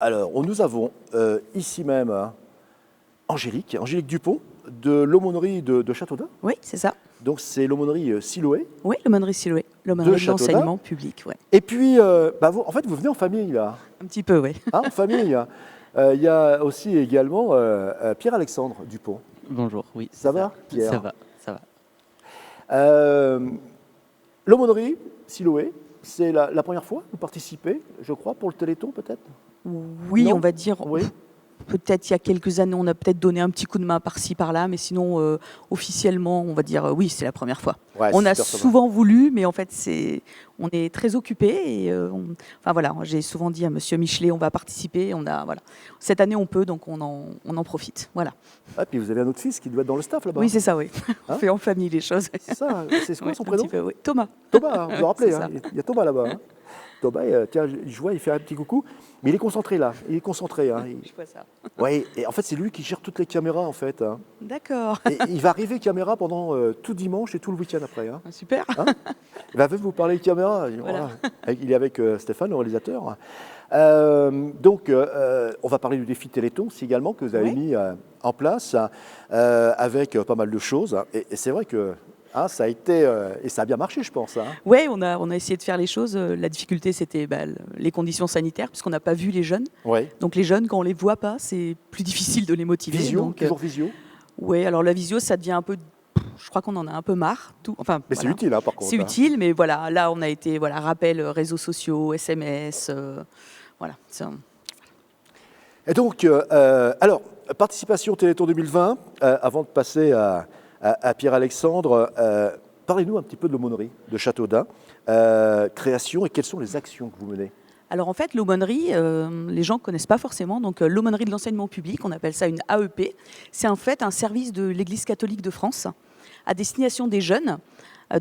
Alors, nous avons ici même Angélique Dupont de l'aumônerie de Châteaudun. Oui, c'est ça. Donc, c'est l'aumônerie Siloé Oui, l'aumônerie Siloé, l'aumônerie de Châteaudun. l'enseignement public. Ouais. Et puis, vous, en fait, vous venez en famille, là. Un petit peu, oui. Hein, en famille. Il y a aussi également Pierre-Alexandre Dupont. Bonjour, oui. Ça va, Pierre? Ça va, ça va. L'aumônerie Siloé, c'est la première fois que vous participez, je crois, pour le Téléthon, peut-être? Oui, Non. on va dire. Oui. Peut-être il y a quelques années, on a peut-être donné un petit coup de main par-ci, par-là, mais sinon, officiellement, on va dire oui, c'est la première fois. Ouais, On a super sympa. souvent voulu, mais en fait, on est très occupés. Et enfin voilà, j'ai souvent dit à Monsieur Michelet, on va participer. Voilà. Cette année, on peut, donc on en profite. Voilà. Ah, puis vous avez un autre fils qui doit être dans le staff là-bas. Oui, c'est ça, oui. On Hein fait en famille les choses. C'est ça, c'est quoi Oui, son un prénom? petit peu, oui. Thomas. Thomas, vous vous rappelez, C'est hein, ça. il y a Thomas là-bas. Hein. Thomas, tiens, je vois, il fait un petit coucou, mais il est concentré là, il est concentré. Hein. Je vois ça. Ouais, et en fait, c'est lui qui gère toutes les caméras en fait. Hein. D'accord. Et il va arriver caméra pendant tout dimanche et tout le week-end après. Hein. Super. Hein, il va vous parler de caméra. Voilà. Il est avec Stéphane, le réalisateur. On va parler du défi Téléthon aussi également que vous avez Oui. mis en place avec pas mal de choses. Et c'est vrai que ça a été et ça a bien marché, je pense. Hein. Oui, on a essayé de faire les choses. La difficulté, c'était les conditions sanitaires, puisqu'on n'a pas vu les jeunes. Ouais. Donc les jeunes, quand on les voit pas, c'est plus difficile de les motiver. Visio, Donc, toujours visio. oui, alors la visio, ça devient un peu. Je crois qu'on en a un peu marre. Enfin, Mais voilà. c'est utile, hein, par contre. C'est hein. utile, mais voilà, là, on a été rappel réseaux sociaux, SMS, voilà. Et donc, alors, participation Téléthon 2020, avant de passer à Pierre-Alexandre, parlez-nous un petit peu de l'aumônerie de Châteaudun, création et quelles sont les actions que vous menez? Alors en fait, l'aumônerie, les gens ne connaissent pas forcément. Donc l'aumônerie de l'enseignement public, on appelle ça une AEP. C'est en fait un service de l'Église catholique de France à destination des jeunes,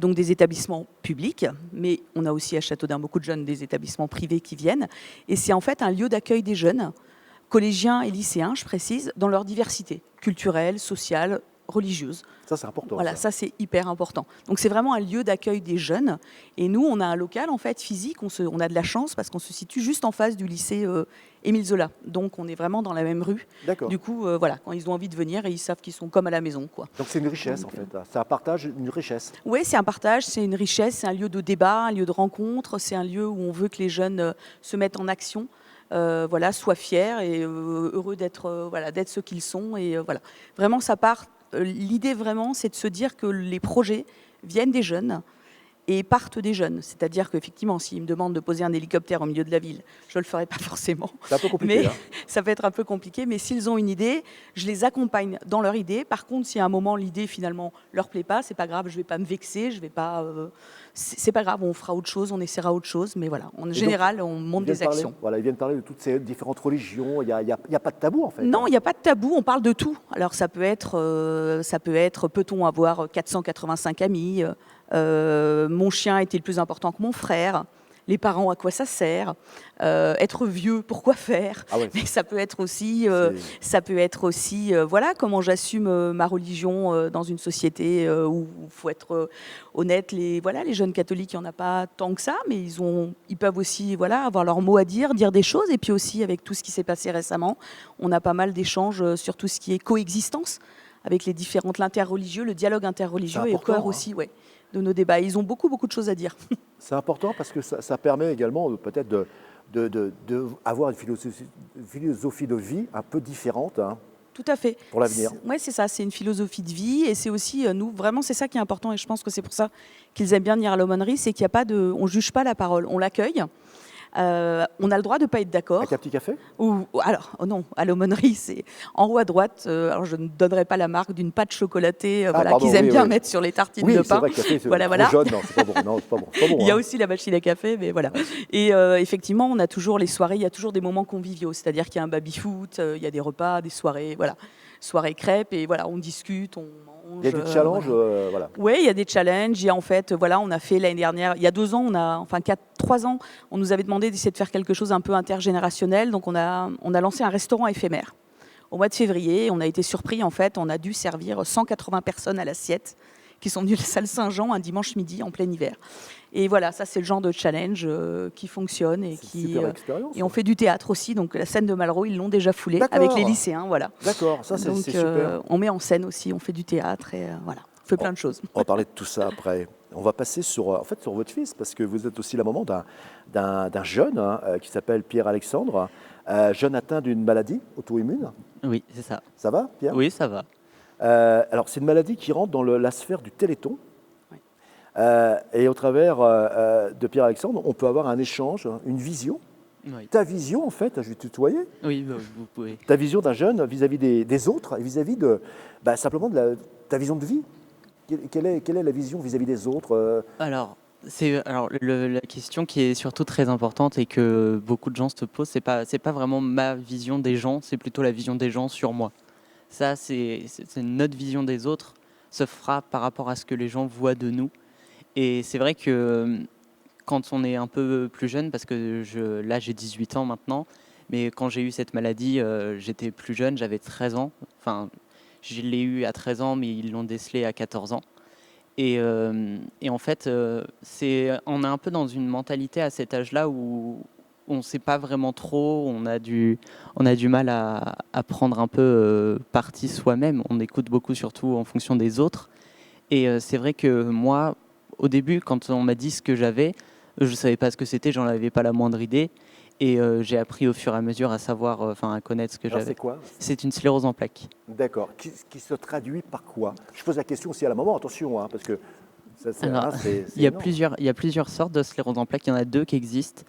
donc des établissements publics. Mais on a aussi à Châteaudun beaucoup de jeunes des établissements privés qui viennent. Et c'est en fait un lieu d'accueil des jeunes, collégiens et lycéens, je précise, dans leur diversité culturelle, sociale, religieuse. Ça, c'est important. Voilà, ça c'est hyper important. Donc c'est vraiment un lieu d'accueil des jeunes. Et nous, on a un local en fait physique. On a de la chance parce qu'on se situe juste en face du lycée Émile Zola. Donc on est vraiment dans la même rue. D'accord. Du coup, voilà, quand ils ont envie de venir, ils savent qu'ils sont comme à la maison, quoi. Donc c'est une richesse, en fait. C'est un partage, une richesse. Oui, c'est un partage, c'est une richesse, c'est un lieu de débat, un lieu de rencontre. C'est un lieu où on veut que les jeunes se mettent en action. Voilà, soient fiers et heureux d'être d'être ce qu'ils sont. Et voilà, vraiment, ça part. L'idée vraiment, c'est de se dire que les projets viennent des jeunes et partent des jeunes. C'est-à-dire qu'effectivement, s'ils me demandent de poser un hélicoptère au milieu de la ville, je ne le ferai pas forcément. C'est un peu compliqué. Mais Hein. ça peut être un peu compliqué. Mais s'ils ont une idée, je les accompagne dans leur idée. Par contre, si à un moment l'idée finalement leur plaît pas, c'est pas grave. Je vais pas me vexer. Je vais pas. C'est pas grave. On fera autre chose. On essaiera autre chose. Mais voilà. En général, on monte des actions. Voilà, ils viennent parler de toutes ces différentes religions. Il y a pas de tabou en fait. Non, hein. il n'y a pas de tabou, on parle de tout. Alors ça peut être peut-on avoir 485 amis, mon chien est-il plus important que mon frère, les parents, à quoi ça sert, être vieux, pourquoi faire. Ah ouais, Mais ça peut être aussi, c'est- voilà, comment j'assume ma religion dans une société où il faut être honnête. Les jeunes catholiques, il n'y en a pas tant que ça, mais ils peuvent aussi avoir leur mot à dire des choses. Et puis aussi, avec tout ce qui s'est passé récemment, on a pas mal d'échanges sur tout ce qui est coexistence avec les différentes, l'interreligieux, le dialogue interreligieux C'est et au important, cœur hein. aussi, de nos débats. Ils ont beaucoup de choses à dire. C'est important parce que ça permet également peut-être d'avoir une philosophie de vie un peu différente hein, Tout à fait. pour l'avenir. Oui, c'est ça, c'est une philosophie de vie et c'est aussi, nous, vraiment, c'est ça qui est important et je pense que c'est pour ça qu'ils aiment bien venir à l'aumônerie, c'est qu'il n'y a pas de... On ne juge pas la parole, on l'accueille. On a le droit de ne pas être d'accord. Avec un petit café? Alors, non, à l'aumônerie, c'est en haut à droite. Alors, je ne donnerai pas la marque d'une pâte chocolatée Pardon, qu'ils aiment oui, bien oui. mettre sur les tartines Oui, de c'est pain. vrai que café, c'est Voilà. trop jaune. Non, c'est pas bon. Non, c'est pas bon. C'est pas bon, Il y a hein. aussi la machine à café, mais voilà. Et effectivement, on a toujours les soirées, il y a toujours des moments conviviaux. C'est-à-dire qu'il y a un baby-foot, il y a des repas, des soirées, voilà. Soirées crêpes, et voilà, on discute, on mange. Il y a des challenges, voilà. Oui, il y a des challenges. Il y a, en fait, on a fait l'année dernière, il y a 2 ans, 3 ans, on nous avait demandé d'essayer de faire quelque chose un peu intergénérationnel. Donc on a lancé un restaurant éphémère. Au mois de février, on a été surpris, en fait, on a dû servir 180 personnes à l'assiette. qui sont venus à la salle Saint-Jean un dimanche midi en plein hiver. Et voilà, ça c'est le genre de challenge qui fonctionne et C'est une qui super expérience. et on fait du théâtre aussi. Donc la scène de Malraux, ils l'ont déjà foulée D'accord. avec les lycéens, voilà. D'accord, ça c'est Donc super. on met en scène aussi, on fait du théâtre et voilà, on fait plein de choses. On va parler de tout ça après. On va passer sur votre fils, parce que vous êtes aussi la maman d'un jeune qui s'appelle Pierre-Alexandre, jeune atteint d'une maladie auto-immune. Oui, c'est ça. Ça va, Pierre? Oui, ça va. Alors, c'est une maladie qui rentre dans la sphère du téléthon. Oui. Et au travers de Pierre-Alexandre, on peut avoir un échange, une vision. Oui, Ta vision, en fait, je vais te tutoyer, oui, vous pouvez. ta vision d'un jeune vis-à-vis des autres et vis-à-vis de simplement de ta vision de vie. Quelle est la vision vis-à-vis des autres Alors, la question qui est surtout très importante et que beaucoup de gens se posent, c'est pas vraiment ma vision des gens, c'est plutôt la vision des gens sur moi. Ça, c'est notre vision des autres se fera par rapport à ce que les gens voient de nous. Et c'est vrai que quand on est un peu plus jeune, parce que là j'ai 18 ans maintenant, mais quand j'ai eu cette maladie, j'étais plus jeune, j'avais 13 ans. Enfin, je l'ai eu à 13 ans, mais ils l'ont décelé à 14 ans. Et en fait, on est un peu dans une mentalité à cet âge-là où on ne sait pas vraiment trop, on a du mal à prendre un peu parti soi-même. On écoute beaucoup surtout en fonction des autres. Et c'est vrai que moi, au début, quand on m'a dit ce que j'avais, je ne savais pas ce que c'était, j'en avais pas la moindre idée. Et j'ai appris au fur et à mesure à savoir, à connaître ce que Alors, j'avais. c'est quoi? C'est une sclérose en plaques. D'accord. Qui se traduit par quoi? Je pose la question aussi à la maman, attention, parce que ça, Alors, c'est il y a énorme. plusieurs sortes de sclérose en plaques. Il y en a deux qui existent.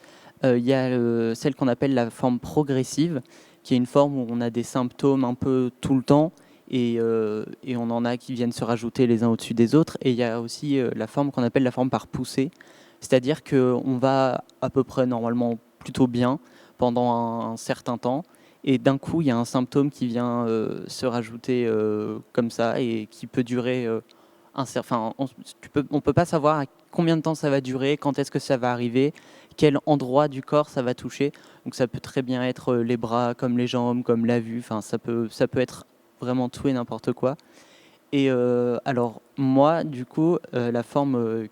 Il y a celle qu'on appelle la forme progressive, qui est une forme où on a des symptômes un peu tout le temps et on en a qui viennent se rajouter les uns au-dessus des autres. Et il y a aussi la forme qu'on appelle la forme par poussée, c'est-à-dire qu'on va à peu près normalement plutôt bien pendant un certain temps. Et d'un coup, il y a un symptôme qui vient se rajouter comme ça et qui peut durer on peut pas savoir à combien de temps ça va durer, quand est-ce que ça va arriver, quel endroit du corps ça va toucher. Donc ça peut très bien être les bras, comme les jambes, comme la vue. Enfin, ça peut être vraiment tout et n'importe quoi. Et alors moi, du coup, la forme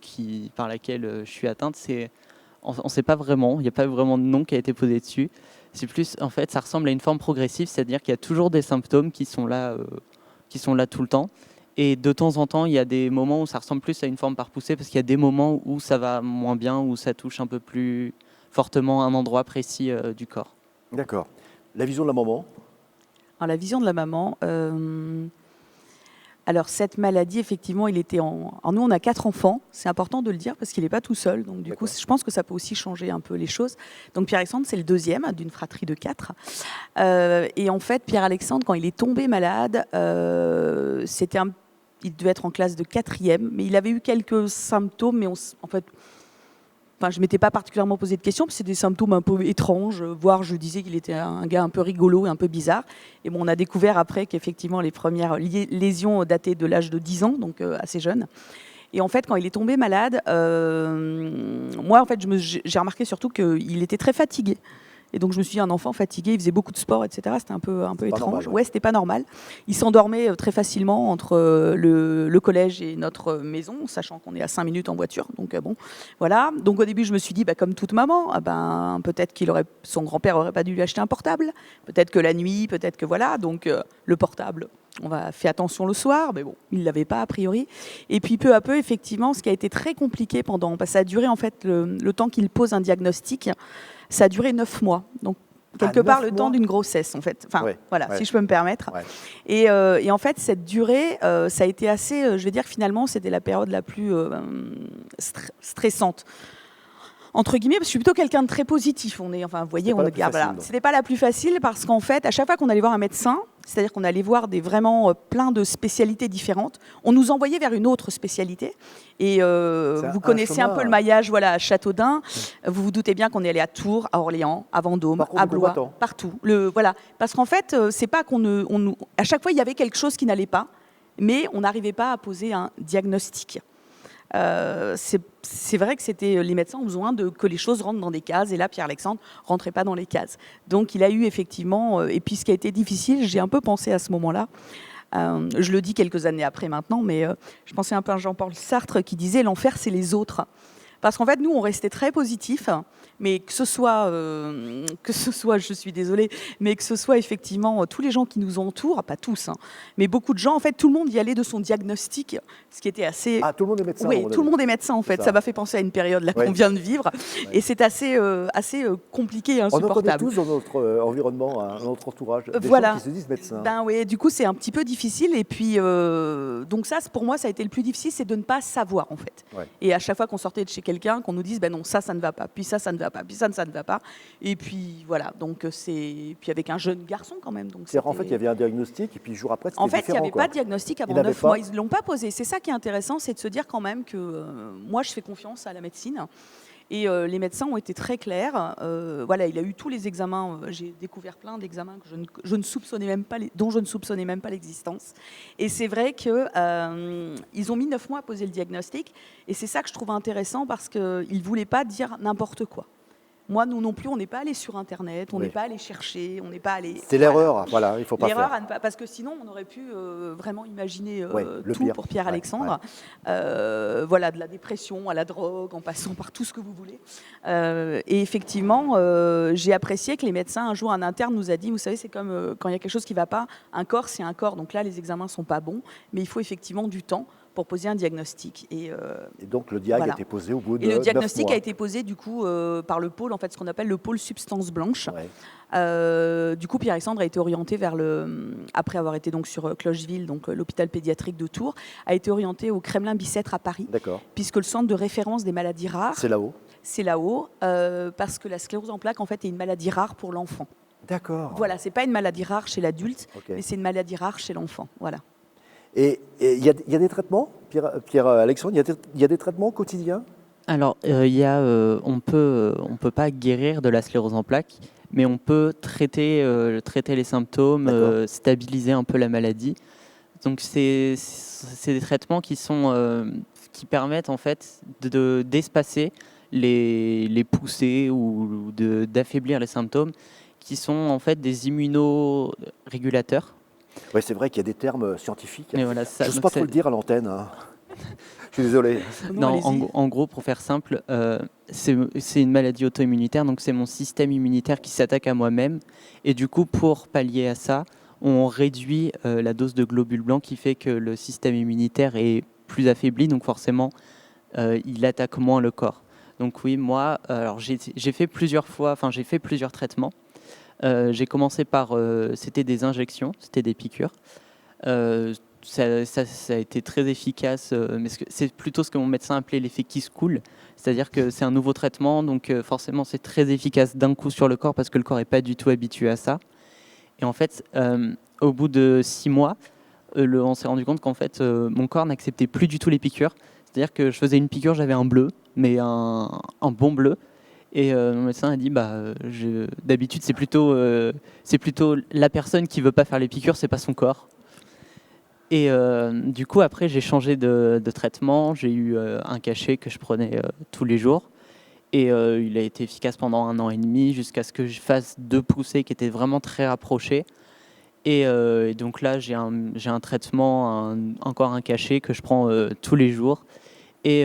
par laquelle je suis atteinte, on ne sait pas vraiment. Il n'y a pas vraiment de nom qui a été posé dessus. C'est plus, en fait, ça ressemble à une forme progressive, c'est-à-dire qu'il y a toujours des symptômes qui sont là tout le temps. Et de temps en temps, il y a des moments où ça ressemble plus à une forme par poussée, parce qu'il y a des moments où ça va moins bien, où ça touche un peu plus fortement un endroit précis du corps. D'accord. La vision de la maman? Alors, la vision de la maman, alors cette maladie, effectivement, alors nous, on a 4 enfants, c'est important de le dire parce qu'il n'est pas tout seul. Donc du coup, D'accord. je pense que ça peut aussi changer un peu les choses. Donc Pierre-Alexandre, c'est le deuxième d'une fratrie de 4. Et en fait, Pierre-Alexandre, quand il est tombé malade, il devait être en classe de 4e, mais il avait eu quelques symptômes, mais je ne m'étais pas particulièrement posé de questions, parce que c'est des symptômes un peu étranges, voire je disais qu'il était un gars un peu rigolo et un peu bizarre. Et bon, on a découvert après qu'effectivement les premières lésions dataient de l'âge de 10 ans, donc assez jeune. Et en fait, quand il est tombé malade, moi, en fait, j'ai remarqué surtout qu'il était très fatigué. Et donc je me suis dit, un enfant fatigué, il faisait beaucoup de sport, etc. C'était un peu étrange. Normal, ouais. Ouais, c'était pas normal. Il s'endormait très facilement entre le collège et notre maison, sachant qu'on est à 5 minutes en voiture. Donc bon, voilà. Donc au début, je me suis dit, comme toute maman, peut-être son grand-père aurait pas dû lui acheter un portable. Peut-être que la nuit, peut-être que voilà. Donc le portable, on va faire attention le soir, mais bon, il l'avait pas a priori. Et puis peu à peu, effectivement, ce qui a été très compliqué ça a duré en fait le temps qu'il pose un diagnostic. Ça a duré 9 mois. Donc, quelque part, le temps d'une grossesse, en fait. Enfin, Ouais, voilà, ouais. si je peux me permettre. Ouais. Et en fait, cette durée, ça a été assez... je vais dire que finalement, c'était la période la plus stressante. Entre guillemets, parce que je suis plutôt quelqu'un de très positif. Vous voyez, c'était pas la plus facile parce qu'en fait, à chaque fois qu'on allait voir un médecin, c'est-à-dire qu'on allait voir vraiment plein de spécialités différentes, on nous envoyait vers une autre spécialité. Et vous connaissez un peu le maillage, à Châteaudun. Vous vous doutez bien qu'on est allé à Tours, à Orléans, à Vendôme, à Blois, partout. Parce qu'en fait, c'est pas à chaque fois il y avait quelque chose qui n'allait pas, mais on n'arrivait pas à poser un diagnostic. C'est vrai que les médecins ont besoin que les choses rentrent dans des cases, et là Pierre-Alexandre rentrait pas dans les cases. Donc il a eu effectivement, et puis ce qui a été difficile, j'ai un peu pensé à ce moment-là, Je le dis quelques années après maintenant, mais je pensais un peu à Jean-Paul Sartre qui disait « l'enfer, c'est les autres ». Parce qu'en fait, nous, on restait très positifs, mais que ce soit, je suis désolée, mais que ce soit effectivement tous les gens qui nous entourent, pas tous, mais beaucoup de gens, en fait, tout le monde y allait de son diagnostic, ce qui était assez... Ah, tout le monde est médecin. Oui, tout le monde est médecin, en fait. Ça m'a fait penser à une période là qu'on vient de vivre, et c'est assez compliqué et insupportable. On en connaît tous dans notre environnement, dans notre entourage, des voilà. gens qui se disent médecins. Ben oui, du coup, c'est un petit peu difficile, et puis, donc ça, pour moi, ça a été le plus difficile, c'est de ne pas savoir, en fait. Ouais. Et à chaque fois qu'on sortait de chez quelqu'un, qu'on nous dise, ben non, ça ne va pas, puis ça ne va pas, puis ça ne va pas. Et puis voilà, donc puis avec un jeune garçon quand même. C'est-à-dire en fait, il y avait un diagnostic, et puis le jour après, c'était en fait, différent. Il n'y avait pas de diagnostic avant 9 mois. Ils ne l'ont pas posé. C'est ça qui est intéressant, c'est de se dire quand même que moi, je fais confiance à la médecine. Et les médecins ont été très clairs. Voilà, il a eu tous les examens. J'ai découvert plein d'examens que je ne soupçonnais même pas, dont je ne soupçonnais même pas l'existence. Et c'est vrai qu'ils ont mis 9 mois à poser le diagnostic. Et c'est ça que je trouve intéressant parce qu'ils ne voulaient pas dire n'importe quoi. Moi, nous non plus, on n'est pas allé sur Internet, on n'est pas allé chercher, on n'est pas allé... C'est l'erreur, voilà, il ne faut pas faire. L'erreur, parce que sinon, on aurait pu vraiment imaginer tout pire. pour Pierre-Alexandre. Voilà, de la dépression à la drogue, en passant par tout ce que vous voulez. Et effectivement, j'ai apprécié que les médecins, un jour, un interne nous a dit, vous savez, c'est comme quand il y a quelque chose qui ne va pas, un corps, c'est un corps. Donc là, les examens ne sont pas bons, mais il faut effectivement du temps pour poser un diagnostic. Et donc le diag a été posé au bout de 9 mois. Et le diagnostic a été posé du coup par le pôle, en fait, ce qu'on appelle le pôle substance blanche. Du coup, Pierre-Alexandre a été orienté vers après avoir été donc sur Clocheville, donc l'hôpital pédiatrique de Tours, a été orienté au Kremlin-Bicêtre à Paris. D'accord. Puisque le centre de référence des maladies rares. C'est là-haut. C'est là-haut, parce que la sclérose en plaques, en fait, est une maladie rare pour l'enfant. D'accord. Voilà, c'est pas une maladie rare chez l'adulte, mais c'est une maladie rare chez l'enfant. Voilà. Et il y a des traitements, Pierre-Alexandre, il y a des traitements quotidiens? Alors, on peut pas guérir de la sclérose en plaques, mais on peut traiter les symptômes, stabiliser un peu la maladie. Donc, c'est des traitements qui permettent en fait d'espacer les poussées ou d'affaiblir les symptômes, qui sont en fait des immunorégulateurs. Oui, c'est vrai qu'il y a des termes scientifiques. Voilà, je n'ose pas trop le dire à l'antenne. Je suis désolé. Non, en gros, pour faire simple, c'est une maladie auto-immunitaire, donc c'est mon système immunitaire qui s'attaque à moi-même. Et du coup, pour pallier à ça, on réduit la dose de globules blancs qui fait que le système immunitaire est plus affaibli, donc forcément, il attaque moins le corps. Donc oui, moi, alors j'ai fait plusieurs traitements. J'ai commencé par, c'était des injections, c'était des piqûres. Ça a été très efficace, mais c'est plutôt ce que mon médecin appelait l'effet kiss cool, c'est-à-dire que c'est un nouveau traitement, donc forcément c'est très efficace d'un coup sur le corps parce que le corps n'est pas du tout habitué à ça. Et en fait, au bout de 6 mois, on s'est rendu compte qu'en fait mon corps n'acceptait plus du tout les piqûres, c'est-à-dire que je faisais une piqûre, j'avais un bleu, mais un bon bleu. Et mon médecin a dit, d'habitude c'est plutôt la personne qui veut pas faire les piqûres, c'est pas son corps. Et du coup après j'ai changé de traitement, j'ai eu un cachet que je prenais tous les jours. Et il a été efficace pendant 1 an et demi jusqu'à ce que je fasse 2 poussées qui étaient vraiment très rapprochées. Et donc là j'ai un traitement, encore un cachet que je prends tous les jours. Et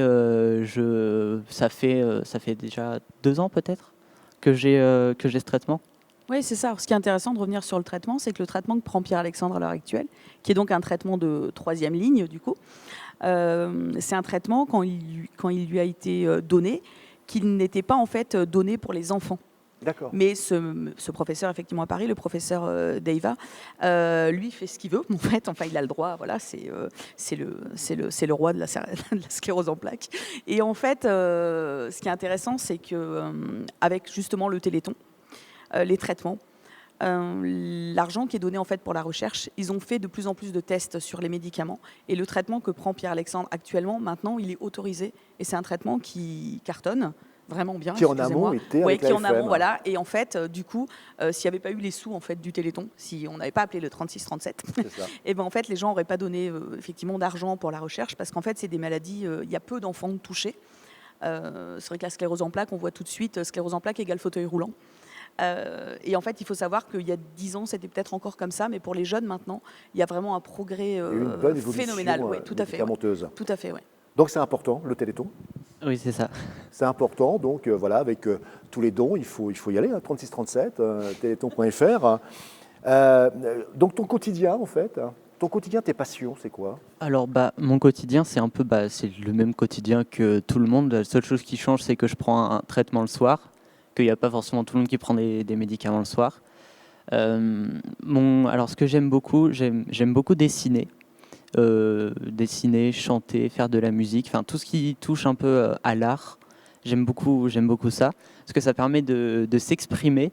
ça fait déjà 2 ans peut-être que j'ai ce traitement. Oui, c'est ça. Alors, ce qui est intéressant de revenir sur le traitement, c'est que le traitement que prend Pierre-Alexandre à l'heure actuelle, qui est donc un traitement de 3e ligne du coup, c'est un traitement quand il lui a été donné, qui n'était pas en fait donné pour les enfants. D'accord. Mais ce professeur, effectivement, à Paris, le professeur Deiva, lui fait ce qu'il veut, en fait. Enfin, il a le droit, voilà, c'est le roi de la sclérose en plaques. Et en fait, ce qui est intéressant, c'est qu'avec justement le Téléthon, les traitements, l'argent qui est donné en fait pour la recherche, ils ont fait de plus en plus de tests sur les médicaments. Et le traitement que prend Pierre-Alexandre actuellement, maintenant, il est autorisé. Et c'est un traitement qui cartonne vraiment bien. Qui en amont était avec qui la en amont, voilà. Et en fait, du coup, s'il n'y avait pas eu les sous en fait du Téléthon, si on n'avait pas appelé le 36-37, et ben en fait, les gens n'auraient pas donné effectivement d'argent pour la recherche parce qu'en fait, c'est des maladies. Il y a peu d'enfants touchés. C'est vrai que la sclérose en plaques, on voit tout de suite sclérose en plaques égale fauteuil roulant. Et en fait, il faut savoir qu'il y a 10 ans, c'était peut-être encore comme ça, mais pour les jeunes maintenant, il y a vraiment un progrès Il y a eu une bonne évolution phénoménal. Oui, tout à fait. médicamenteuse. Tout à fait, oui. Donc c'est important, le Téléthon. Oui, c'est ça. C'est important, donc voilà, avec tous les dons, il faut y aller, 3637, téléthon.fr. Donc ton quotidien, en fait, ton quotidien, tes passions, c'est quoi? Alors, mon quotidien, c'est un peu, c'est le même quotidien que tout le monde. La seule chose qui change, c'est que je prends un traitement le soir, qu'il n'y a pas forcément tout le monde qui prend des médicaments le soir. Alors, ce que j'aime beaucoup dessiner. Dessiner, chanter, faire de la musique, enfin tout ce qui touche un peu à l'art. J'aime beaucoup ça, parce que ça permet de s'exprimer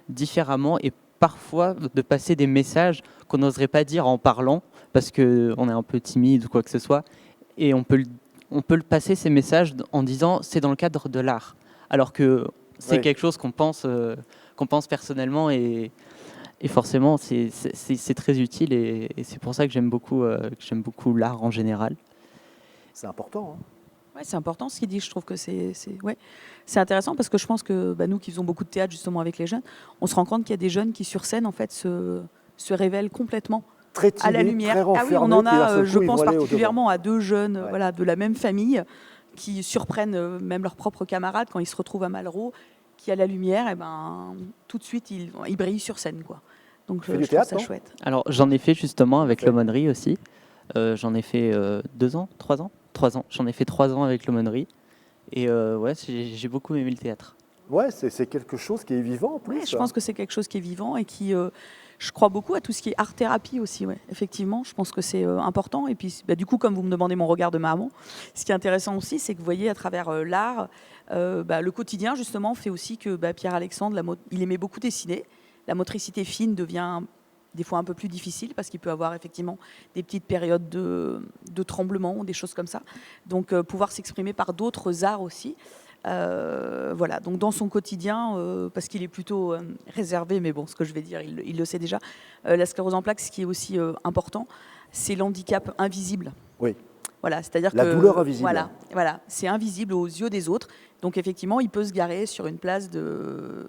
différemment et parfois de passer des messages qu'on n'oserait pas dire en parlant, parce qu'on est un peu timide ou quoi que ce soit, et on peut le passer ces messages en disant c'est dans le cadre de l'art, alors que c'est quelque chose qu'on pense personnellement et forcément, c'est très utile et c'est pour ça que j'aime beaucoup l'art en général. C'est important. Hein. Ouais, c'est important ce qu'il dit. Je trouve que c'est intéressant parce que je pense que nous qui faisons beaucoup de théâtre justement avec les jeunes, on se rend compte qu'il y a des jeunes qui sur scène en fait se révèlent complètement très timide, à la lumière. Très renfermé, on en a, je coup, pense particulièrement à 2 jeunes de la même famille qui surprennent même leurs propres camarades quand ils se retrouvent à Malraux, qui à la lumière, tout de suite ils brillent sur scène, quoi. Donc je trouve ça chouette. Alors j'en ai fait justement avec l'aumônerie aussi. J'en ai fait 2 ans, 3 ans. J'en ai fait 3 ans avec l'aumônerie. Et j'ai beaucoup aimé le théâtre. Ouais, c'est quelque chose qui est vivant en plus. Ouais, je pense que c'est quelque chose qui est vivant et qui, je crois beaucoup à tout ce qui est art-thérapie aussi. Ouais. Effectivement, je pense que c'est important. Et puis, du coup, comme vous me demandez mon regard de maman, ce qui est intéressant aussi, c'est que vous voyez à travers l'art, le quotidien justement fait aussi que Pierre-Alexandre, il aimait beaucoup dessiner. La motricité fine devient des fois un peu plus difficile parce qu'il peut avoir effectivement des petites périodes de tremblement ou des choses comme ça. Donc pouvoir s'exprimer par d'autres arts aussi. Voilà, donc dans son quotidien, parce qu'il est plutôt réservé, mais bon, ce que je vais dire, il le sait déjà, la sclérose en plaques, ce qui est aussi important, c'est l'handicap invisible. Oui. Voilà, c'est-à-dire la douleur invisible. Voilà, c'est invisible aux yeux des autres. Donc effectivement, il peut se garer sur une place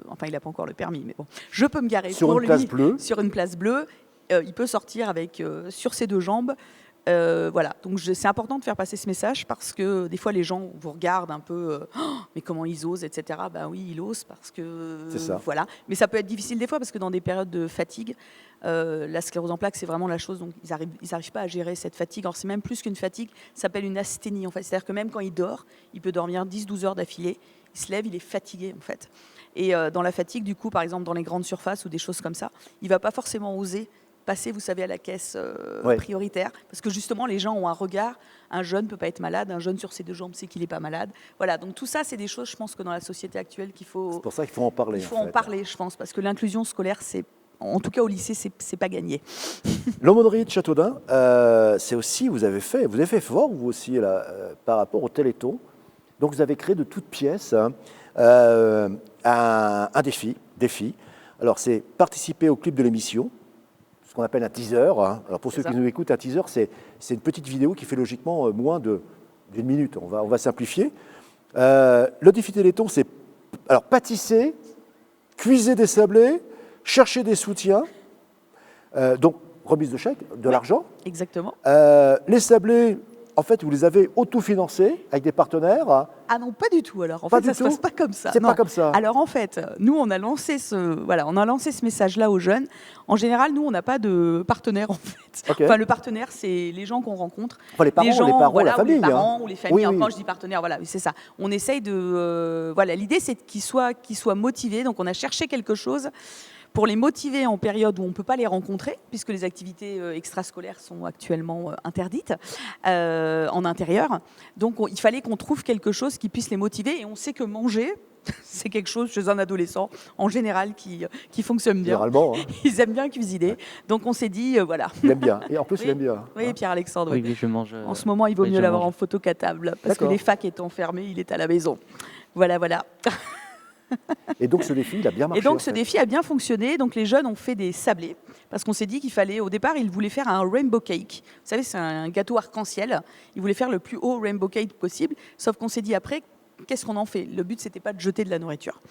enfin, il n'a pas encore le permis, mais bon, je peux me garer sur une place bleue. Il peut sortir avec sur ses 2 jambes. Voilà, donc c'est important de faire passer ce message parce que des fois les gens vous regardent un peu, mais comment ils osent, etc. Oui, ils osent parce que voilà. Mais ça peut être difficile des fois parce que dans des périodes de fatigue, la sclérose en plaques, c'est vraiment la chose. Donc ils arrivent pas à gérer cette fatigue. Alors c'est même plus qu'une fatigue, ça s'appelle une asthénie en fait. C'est-à-dire que même quand il dort, il peut dormir 10-12 heures d'affilée. Il se lève, il est fatigué en fait. Et dans la fatigue, du coup, par exemple dans les grandes surfaces ou des choses comme ça, il va pas forcément oser passer, vous savez, à la caisse prioritaire, parce que justement, les gens ont un regard. Un jeune ne peut pas être malade, un jeune sur ses 2 jambes sait qu'il n'est pas malade. Voilà, donc tout ça, c'est des choses, je pense, que dans la société actuelle qu'il faut... C'est pour ça qu'il faut en parler. Il faut en parler, je pense, parce que l'inclusion scolaire, en tout cas au lycée, c'est pas gagné. L'aumônerie de Châteaudun, c'est aussi, vous avez fait fort, vous aussi, là, par rapport au Téléthon. Donc vous avez créé de toutes pièces un défi. Alors c'est participer au clip de l'émission, ce qu'on appelle un teaser. Hein. Alors pour ceux qui nous écoutent, un teaser, c'est une petite vidéo qui fait logiquement moins d'une minute. On va simplifier. Le défi Téléthon, c'est pâtisser, cuiser des sablés, chercher des soutiens, donc remise de chèque, de l'argent. Exactement. Les sablés, en fait, vous les avez autofinancés avec des partenaires. Ah non, pas du tout. Alors, en fait, ça ne se passe pas comme ça. C'est pas comme ça. Alors, en fait, nous, on a lancé ce message-là aux jeunes. En général, nous, on n'a pas de partenaire, en fait. Okay. Enfin, le partenaire, c'est les gens qu'on rencontre. Enfin, les parents, la famille. Les parents ou les familles. Oui. Quand je dis partenaire, voilà, c'est ça. On essaye de... l'idée, c'est qu'ils soient motivés. Donc, on a cherché quelque chose pour les motiver en période où on ne peut pas les rencontrer, puisque les activités extrascolaires sont actuellement interdites en intérieur. Donc, il fallait qu'on trouve quelque chose qui puisse les motiver. Et on sait que manger, c'est quelque chose chez un adolescent, en général, qui fonctionne bien. Généralement. Hein. Ils aiment bien cuisiner. Donc, on s'est dit, voilà. Il aime bien. Et en plus, il aime bien. Oui, Pierre-Alexandre. Oui, je mange. En ce moment, il vaut mieux l'avoir en photocatable, parce que les facs étant fermés, il est à la maison. Voilà. Et donc ce défi, il a bien marché. Et donc ce défi a bien fonctionné. Donc les jeunes ont fait des sablés parce qu'on s'est dit qu'il fallait, au départ, ils voulaient faire un rainbow cake. Vous savez, c'est un gâteau arc-en-ciel. Ils voulaient faire le plus haut rainbow cake possible. Sauf qu'on s'est dit après, qu'est-ce qu'on en fait? Le but, c'était pas de jeter de la nourriture.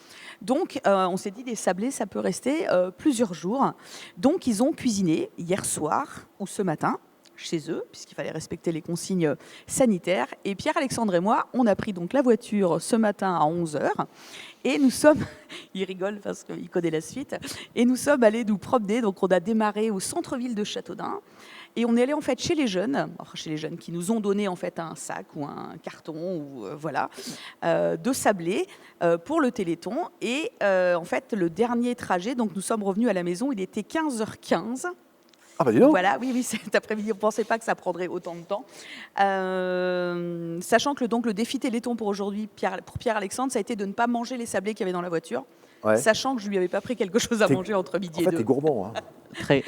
Donc, on s'est dit, des sablés, ça peut rester plusieurs jours. Donc, ils ont cuisiné hier soir ou ce matin chez eux, puisqu'il fallait respecter les consignes sanitaires. Et Pierre-Alexandre et moi, on a pris donc la voiture ce matin à 11h. Et nous sommes, il rigole parce qu'il connaît la suite, et nous sommes allés nous promener. Donc, on a démarré au centre-ville de Châteaudun. Et on est allé en fait chez les jeunes qui nous ont donné en fait un sac ou un carton ou de sablés pour le Téléthon. Et en fait, le dernier trajet, donc nous sommes revenus à la maison, il était 15h15. Ah bah dis donc. Voilà, oui, cet après-midi, on ne pensait pas que ça prendrait autant de temps. Sachant que donc, le défi Téléthon pour aujourd'hui, pour Pierre-Alexandre, ça a été de ne pas manger les sablés qu'il y avait dans la voiture. Ouais. Sachant que je ne lui avais pas pris quelque chose à manger entre midi et 2. En fait, t'es gourmand. Hein. Très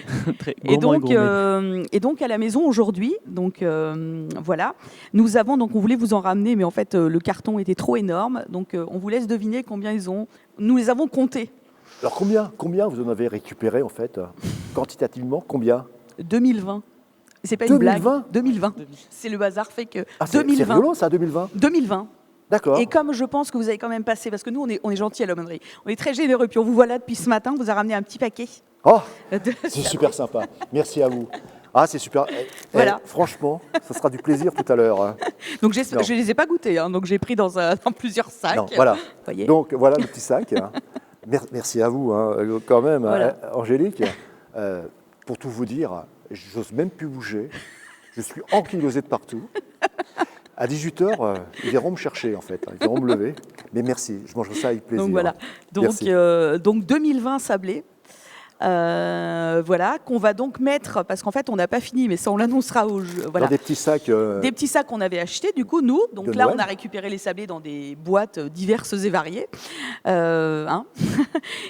gourmand et donc à la maison aujourd'hui, voilà, nous avons, donc on voulait vous en ramener, mais en fait le carton était trop énorme, donc on vous laisse deviner combien nous les avons comptés. Alors combien vous en avez récupéré en fait, quantitativement, combien? 2020. C'est pas 2020? une blague. 2020. C'est le hasard fait que 2020. C'est rigolo ça, 2020. 2020. D'accord. Et comme je pense que vous avez quand même passé, parce que nous on est gentils à l'aumônerie, on est très généreux, puis on vous voit là depuis ce matin, on vous a ramené un petit paquet. Oh, c'est super sympa. Merci à vous. Ah, c'est super. Voilà. Franchement, ça sera du plaisir tout à l'heure. Donc je ne les ai pas goûtés, hein, donc j'ai pris dans plusieurs sacs. Non, voilà. Voyez. Donc voilà le petit sac. Merci à vous, hein, quand même, voilà. Angélique. Pour tout vous dire, j'ose même plus bouger. Je suis ankylosé de partout. À 18h, ils iront me chercher, en fait. Ils iront me lever. Mais merci, je mangerai ça avec plaisir. Donc voilà. Donc 2020 sablés. Voilà, qu'on va donc mettre, parce qu'en fait on n'a pas fini, mais ça on l'annoncera au jeu. Voilà. Dans des petits sacs. Des petits sacs qu'on avait achetés, du coup, nous. Donc là, Noël. on a récupéré les sablés dans des boîtes diverses et variées.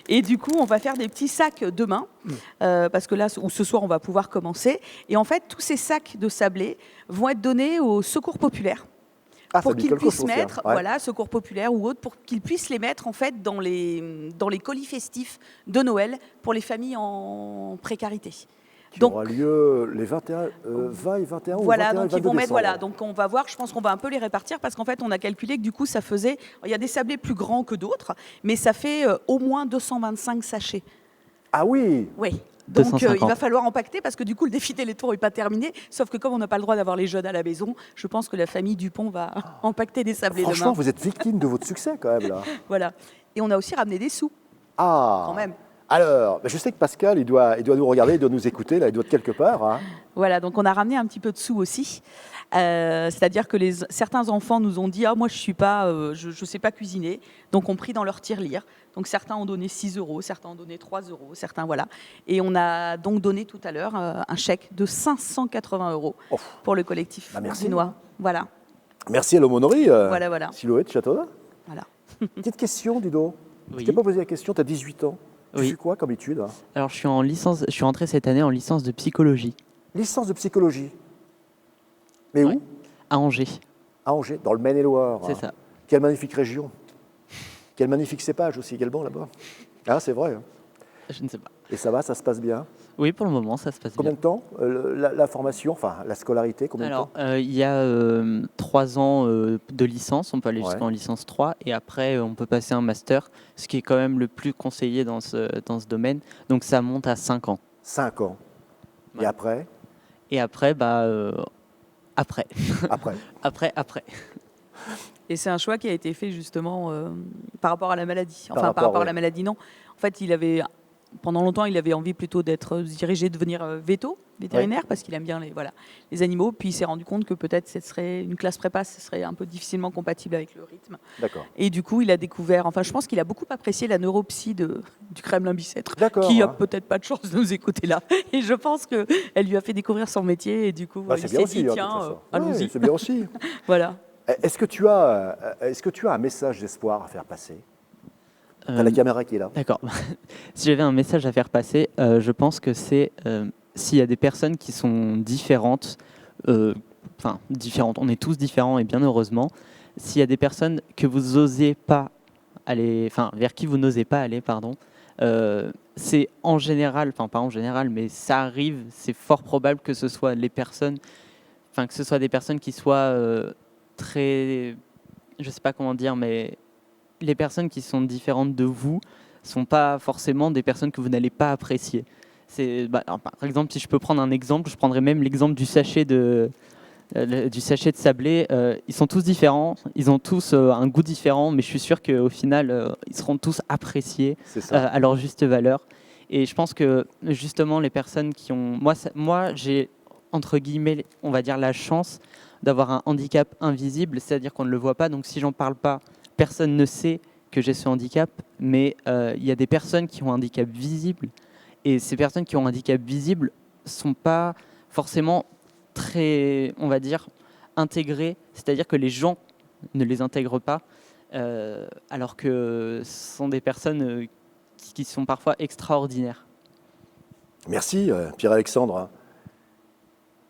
Et du coup, on va faire des petits sacs demain, parce que là, ou ce soir, on va pouvoir commencer. Et en fait, tous ces sacs de sablés vont être donnés au Secours populaire. Pour qu'ils puissent mettre, Secours populaire ou autre, pour qu'ils puissent les mettre en fait dans les colis festifs de Noël pour les familles en précarité. Qui aura lieu les 20 et 21 voilà, ou 21 donc ils vont mettre, voilà, donc on va voir, je pense qu'on va un peu les répartir parce qu'en fait on a calculé que du coup ça faisait, il y a des sablés plus grands que d'autres, mais ça fait au moins 225 sachets. Ah oui. Oui. Donc il va falloir empaqueter parce que du coup le défi Téléthon n'est pas terminé, sauf que comme on n'a pas le droit d'avoir les jeunes à la maison, je pense que la famille Dupont va empaqueter des sablés demain. Franchement, vous êtes victime de votre succès quand même là. Voilà. Et on a aussi ramené des sous. Ah. Quand même. Alors, je sais que Pascal, il doit nous regarder, il doit nous écouter, là, il doit être quelque part. Hein. Voilà, donc on a ramené un petit peu de sous aussi. C'est-à-dire que certains enfants nous ont dit « Ah, moi, je sais pas cuisiner », donc ont pris dans leur tirelire. Donc certains ont donné 6 €, certains ont donné 3 €, certains, voilà. Et on a donc donné tout à l'heure un chèque de 580 € pour le collectif Dunois. Voilà. Merci à l'aumônerie. Voilà. Silhouette Châteaudun. Voilà. Petite question, Dido. Oui. Je t'ai pas posé la question, tu as 18 ans. Tu fais quoi comme étude? Alors, je suis entré cette année en licence de psychologie. Licence de psychologie. Mais où? À Angers. À Angers, dans le Maine-et-Loire. C'est ça. Quelle magnifique région. Quel magnifique cépage aussi également là-bas. Ah, c'est vrai. Hein. Je ne sais pas. Et ça va, ça se passe bien? Oui, pour le moment, ça se passe Combien bien. de temps la formation, enfin la scolarité, combien de temps? Il y a 3 ans de licence, on peut aller jusqu'en licence 3, et après on peut passer un master, ce qui est quand même le plus conseillé dans ce domaine. Donc ça monte à 5 ans. 5 ans. Ouais. Et après? Et après, après. Après. Et c'est un choix qui a été fait justement par rapport à la maladie. Enfin, par rapport à la maladie, non. En fait, pendant longtemps, il avait envie plutôt d'être dirigé, de devenir vétérinaire, parce qu'il aime bien les animaux. Puis il s'est rendu compte que peut-être une classe prépa, ce serait un peu difficilement compatible avec le rythme. D'accord. Et du coup, il a découvert, je pense qu'il a beaucoup apprécié la neuropsy du Kremlin-Bicêtre, qui a peut-être pas de chance de nous écouter là. Et je pense qu'elle lui a fait découvrir son métier, et du coup, il s'est dit, tiens, allons-y. C'est bien aussi. Voilà. Est-ce que tu as un message d'espoir à faire passer? T'as la caméra qui est là. D'accord. Si j'avais un message à faire passer, je pense que c'est s'il y a des personnes qui sont différentes, différentes, on est tous différents et bien heureusement, s'il y a des personnes que vous osez pas aller, vers qui vous n'osez pas aller, c'est en général, pas en général, mais ça arrive, c'est fort probable que ce soit des personnes qui soient très je sais pas comment dire, mais les personnes qui sont différentes de vous sont pas forcément des personnes que vous n'allez pas apprécier. Alors, par exemple, si je peux prendre un exemple, je prendrais même l'exemple du sachet de sablé. Ils sont tous différents, ils ont tous un goût différent, mais je suis sûr qu'au final, ils seront tous appréciés C'est ça. à leur juste valeur. Et je pense que justement, les personnes qui ont... Moi j'ai, entre guillemets, on va dire la chance d'avoir un handicap invisible, c'est-à-dire qu'on ne le voit pas. Donc si j'en parle pas, personne ne sait que j'ai ce handicap, mais il y a des personnes qui ont un handicap visible, et ces personnes qui ont un handicap visible sont pas forcément très, on va dire, intégrées, c'est-à-dire que les gens ne les intègrent pas, alors que ce sont des personnes qui sont parfois extraordinaires. Merci Pierre-Alexandre.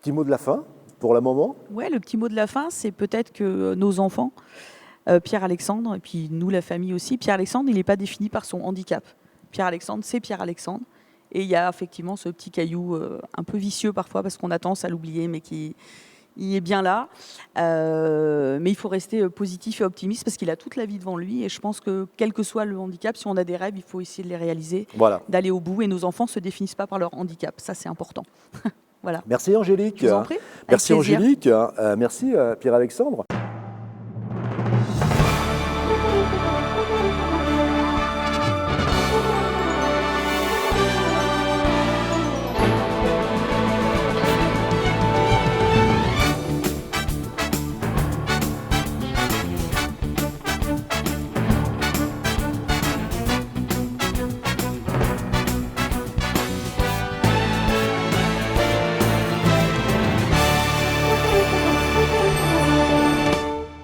Petit mot de la fin pour le moment. Ouais, le petit mot de la fin, c'est peut-être que nos enfants, Pierre-Alexandre, et puis nous, la famille aussi, Pierre-Alexandre, il n'est pas défini par son handicap. Pierre-Alexandre, c'est Pierre-Alexandre. Et il y a effectivement ce petit caillou un peu vicieux parfois, parce qu'on a tendance à l'oublier, mais qui il est bien là. Mais il faut rester positif et optimiste, parce qu'il a toute la vie devant lui. Et je pense que, quel que soit le handicap, si on a des rêves, il faut essayer de les réaliser, Voilà. d'aller au bout. Et nos enfants ne se définissent pas par leur handicap. Ça, c'est important. Voilà. Merci Angélique. Je vous en prie. Avec Merci plaisir. Angélique. Merci Pierre-Alexandre.